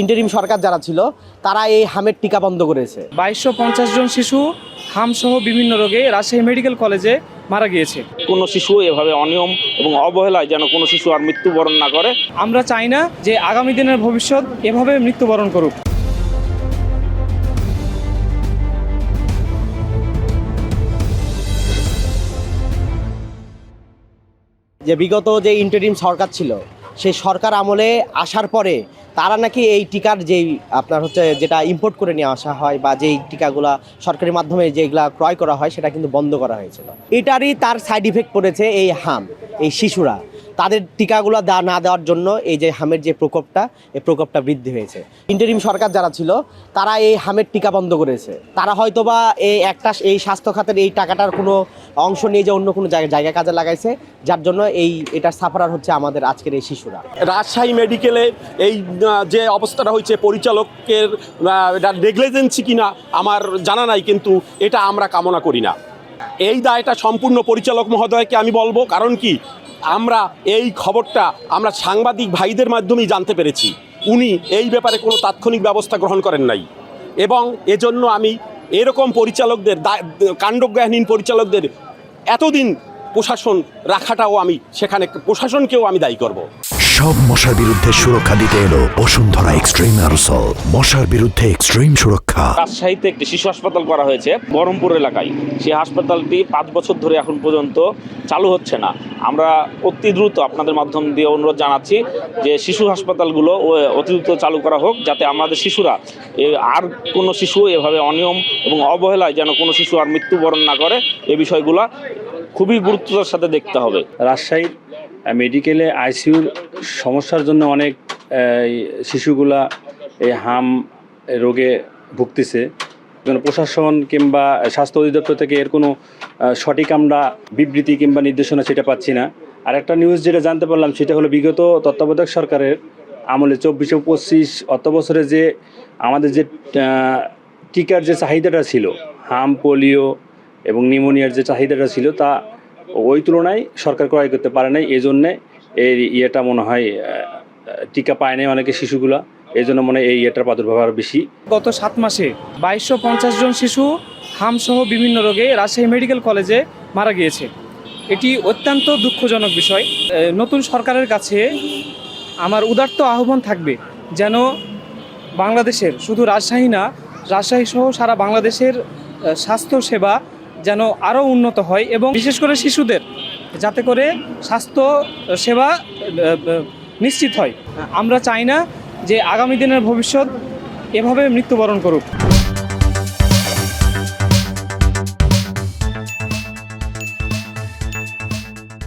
Interim সরকার যারা ছিল তারা এই হামের টিকা বন্ধ করেছে। 2250 জন শিশু হামসহ বিভিন্ন রোগে রাজশাহী মেডিকেল কলেজে মারা গিয়েছে। কোনো শিশু এভাবে অনিয়ম এবং অবহেলায় যেন কোনো শিশু আর মৃত্যুবরণ না করে। আমরা চাই না যে আগামী দিনের ভবিষ্যৎ এভাবে মৃত্যুবরণ করুক। যে বিগত যে ইন্টারিম সরকার ছিল সেই সরকার আমলে আসার পরে তারা নাকি এই টিকার যেই আপনার যেটা ইম্পোর্ট করে নিয়ে আসা হয় বা যেই টিকাগুলা সরকারি মাধ্যমে যেগুলা ক্রয় করা হয় সেটা কিন্তু বন্ধ করা হয়েছিল। এটারই তার সাইড ইফেক্ট পড়েছে এই হাম, এই শিশুরা তাদের টিকাগুলো না দেওয়ার জন্য এই যে হামের যে প্রকোপটা বৃদ্ধি হয়েছে। ইন্টারিম সরকার যারা ছিল তারা এই হামের টিকা বন্ধ করেছে। তারা হয়তোবা এই স্বাস্থ্য খাতের এই টাকাটার কোনো অংশ নিয়ে যে অন্য কোনো জায়গায় কাজে লাগাইছে, যার জন্য এটার সাফারার হচ্ছে আমাদের আজকের এই শিশুরা। রাজশাহী মেডিকেলে এই যে অবস্থাটা হয়েছে, পরিচালকের নেগলিজেন্সি কিনা আমার জানা নাই, কিন্তু এটা আমরা কামনা করি না। এই দায়টা সম্পূর্ণ পরিচালক মহোদয়কে আমি বলবো। কারণ কি, আমরা এই খবরটা আমরা সাংবাদিক ভাইদের মাধ্যমেই জানতে পেরেছি। উনি এই ব্যাপারে কোনো তাৎক্ষণিক ব্যবস্থা গ্রহণ করেন নাই, এবং এজন্য আমি এরকম পরিচালকদের, কাণ্ডজ্ঞানহীন পরিচালকদের এতদিন প্রশাসন রাখাটাও আমি সেখানে প্রশাসনকেও আমি দায়ী করব। সব মশার বিরুদ্ধে সুরক্ষা দিতে এলো বসুন্ধরা এক্সট্রিম অ্যারোসল, মশার বিরুদ্ধে এক্সট্রিম সুরক্ষা। রাজশাহীতে একটি শিশু হাসপাতাল করা হয়েছে বহরমপুর এলাকায়। সেই হাসপাতালটি 5 বছর ধরে এখন পর্যন্ত চালু হচ্ছে না। আমরা অতি দ্রুত আপনাদের মাধ্যম দিয়ে অনুরোধ জানাচ্ছি যে শিশু হাসপাতালগুলো অতি দ্রুত চালু করা হোক, যাতে আমাদের শিশুরা আর কোনো শিশু এভাবে অনিয়ম এবং অবহেলায় যেন কোনো শিশু আর মৃত্যুবরণ না করে। এই বিষয়গুলো খুবই গুরুত্বের সাথে দেখতে হবে। রাজশাহীর মেডিকেলে আইসিইউর সমস্যার জন্য অনেক শিশুগুলা এই হাম রোগে ভুগতেছে। প্রশাসন কিংবা স্বাস্থ্য অধিদপ্তর থেকে এর কোনো সঠিক আমরা বিবৃতি কিংবা নির্দেশনা সেটা পাচ্ছি না। আর একটা নিউজ যেটা জানতে পারলাম সেটা হলো বিগত তত্ত্বাবধায়ক সরকারের আমলে 24-25 অর্থবছরে যে আমাদের যে টিকার যে চাহিদাটা ছিল, হাম, পোলিও এবং নিউমোনিয়ার যে চাহিদাটা ছিল, তা ওই তুলনায় সরকার ক্রয় করতে পারে নাই। এই জন্যে এই মনে হয় টিকা পায় নাই অনেকে শিশুগুলা, এই জন্য মনে হয় এই ইয়েটার প্রাদুর্ভাব আরও বেশি। গত 7 মাসে 2250 জন শিশু হামসহ বিভিন্ন রোগে রাজশাহী মেডিকেল কলেজে মারা গিয়েছে। এটি অত্যন্ত দুঃখজনক বিষয়। নতুন সরকারের কাছে আমার উদাত্ত আহ্বান থাকবে যেন বাংলাদেশের, শুধু রাজশাহী না, রাজশাহী সহ সারা বাংলাদেশের স্বাস্থ্য সেবা যেন আরও উন্নত হয়, এবং বিশেষ করে শিশুদের যাতে করে স্বাস্থ্য সেবা নিশ্চিত হয়। আমরা চাই না যে আগামী দিনের ভবিষ্যৎ এভাবে মৃত্যুবরণ করুক।